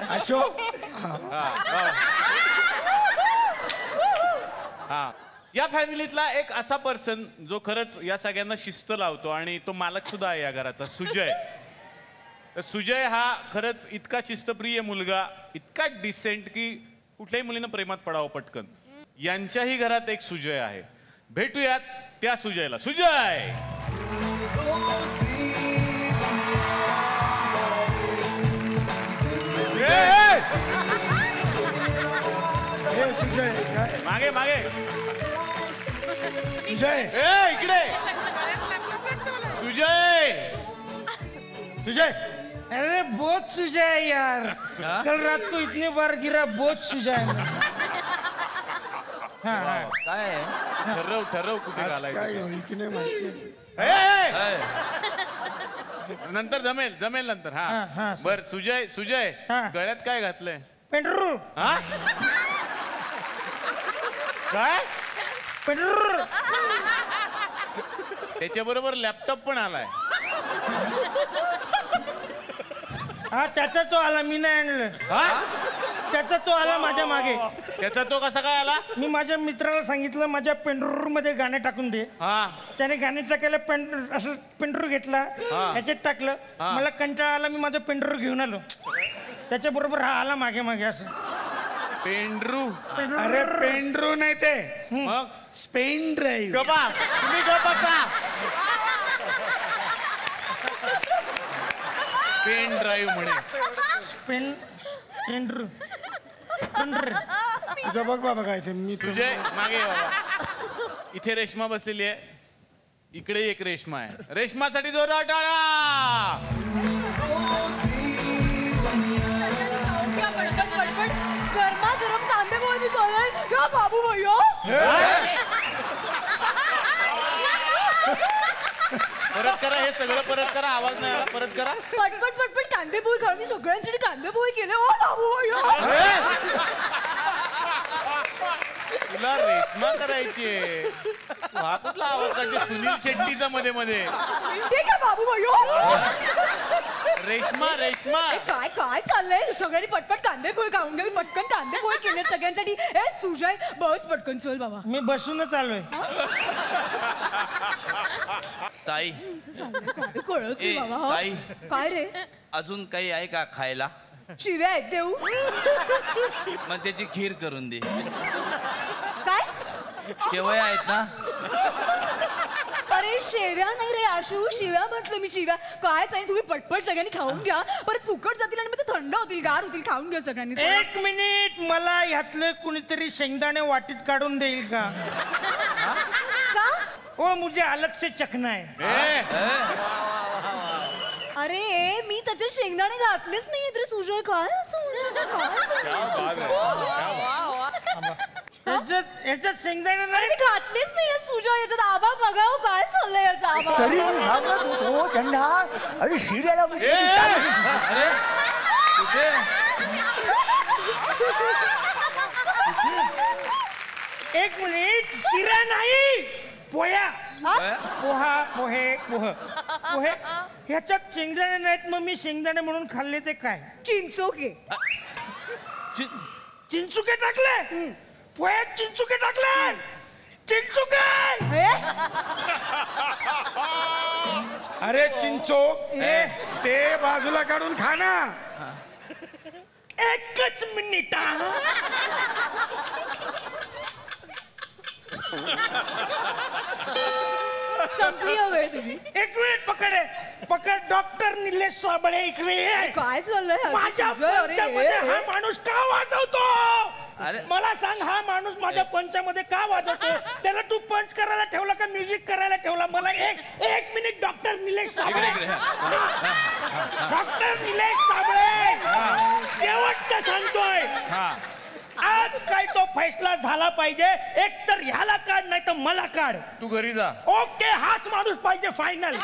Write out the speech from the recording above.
अशोक. हा या फॅमिलीतला एक असा पर्सन जो खरंच या सगळ्यांना शिस्त लावतो आणि तो मालक सुद्धा आहे या घराचा, सुजय. तर सुजय हा खरंच इतका शिस्तप्रिय मुलगा, इतका डिसेंट की कुठल्याही मुलीनं प्रेमात पडावं पटकन. यांच्याही घरात एक सुजय आहे. भेटूयात त्या सुजयला. सुजय सुजय मागे मागे. सुजय इकडे. सुजय सुजय. अरे बहुत सुजय है यार. कल रात को इतनी बार गिरा, बहुत सुजय है. हाँ काय ठरव ठरव कुठे घालायचं. नंतर जमेल जमेल नंतर. हा बर सुजय. सुजय गळ्यात काय घातलंय? पेंडरू. हा काय? पेंडरू. त्याच्या बरोबर लॅपटॉप पण आलाय. हा त्याचा तो आला, मी नाही आणलं. त्याचा तो आला माझ्या मागे. त्याचा तो कसा काय आला? मी माझ्या मित्राला सांगितलं माझ्या पेंडरू मध्ये गाणे टाकून दे. त्याने गाणे टाकायला असं पेंडरू घेतला, ह्याच्यात टाकलं. मला कंटाळा आला, मी माझं पेंडरू घेऊन आलो. त्याच्या बरोबर हा आला मागे मागे असं. पेंडरू. अरे पेंडरू नाही ते, मग स्पेन ड्राईव्ह. गप्पा तुम्ही गप्पा. पेन ड्राईव्ह म्हणे. पेंडरू. तुझं बघ बाबा काय ते. मी सुजय मागे बाबा. इथे रेश्मा बसलेली आहे, इकडे एक रेश्मा आहे. रेश्मासाठी जोरदार टाळ्या. गरमा गरम कांदे पोहे या बाबू भैया. परत करा हे सगळं, परत करा. आवाज नाही आला, परत करा. पटपट पटपट कांदे पोहे खाऊन मी सगळ्यांसाठी कांदे पोहे केले. ओ बाबू भैया. तुला रेश्मा करायची. हा कुठला आवाज काढते? सुनील शेट्टीचा मध्ये मध्ये. ठीक आहे बाबू भैया. रेश्मा रेश्मा काय काय चाललंय? सगळ्यांनी पटपट कांदे पोहे खाऊन घ्या. मी पटकन कांदे पोहे केले सगळ्यांसाठी. ए सुजय बस पटकन चल बाबा. मी बसूनच आलोय. ताई कळत नाही बाबा. ताई काय रे? अजून काही आहे का खायला? शिव्या आहेत देऊ. मग त्याची खीर करून दे. काय शेवया आहेत ना? अरे शेव्या नाही रे आशू, शिव्या म्हटलं मी. शिव्या काय सांगितलं? तुम्ही पटपट सगळ्यांनी खाऊन घ्या, परत फुकट जातील आणि मग ते थंड होतील, गार होतील. खाऊन घ्या सगळ्यांनी. एक मिनिट, मला ह्यातले कुणीतरी शेंगदाणे वाटीत काढून देईल का? का? ओ मुझे अलग से चखना है. अरे मी त्याच्यात शेंगदाणे घातलेच नाहीये तर सुजय काय असं याच्यात शेंगदाणे नाही. मी घातलेच नाहीये सुजय याच्यात. आबा बघाव काय चाललंय याचा. आबा अरे शिऱ्याला एक मिनिट, शिरा नाही, पोया. पोहा पोहे पोहे ह्याच्यात शेंगदाणे नाहीत, मग मी शेंगदाणे म्हणून खाल्ले ते काय? चिंचोके. चिंचुके टाकले पोह्यात. चिंचुके टाकले. चिंचुके. अरे चिंचोक ते बाजूला काढून खा ना. एकच मिनिट. संपली वेळ तुझी. एक मिनिट पकड. पकड. डॉक्टर निलेश साबळे इकडे. काय चाललंय? माझ्या पंचामध्ये हा माणूस का वाजवतो? मला सांग, हा माणूस माझ्या पंचामध्ये का वाजवतो? त्याला तू पंच करायला ठेवला का म्युझिक करायला ठेवला? मला एक minute. Doctor Nilesh Sable. Doctor Nilesh Sable, शेवटचं सांगतोय. आज काय तो फैसला झाला पाहिजे. एक तर ह्याला काढ, नाही तर मला काढ. तू घरी जा. ओके, हाच माणूस पाहिजे फायनल.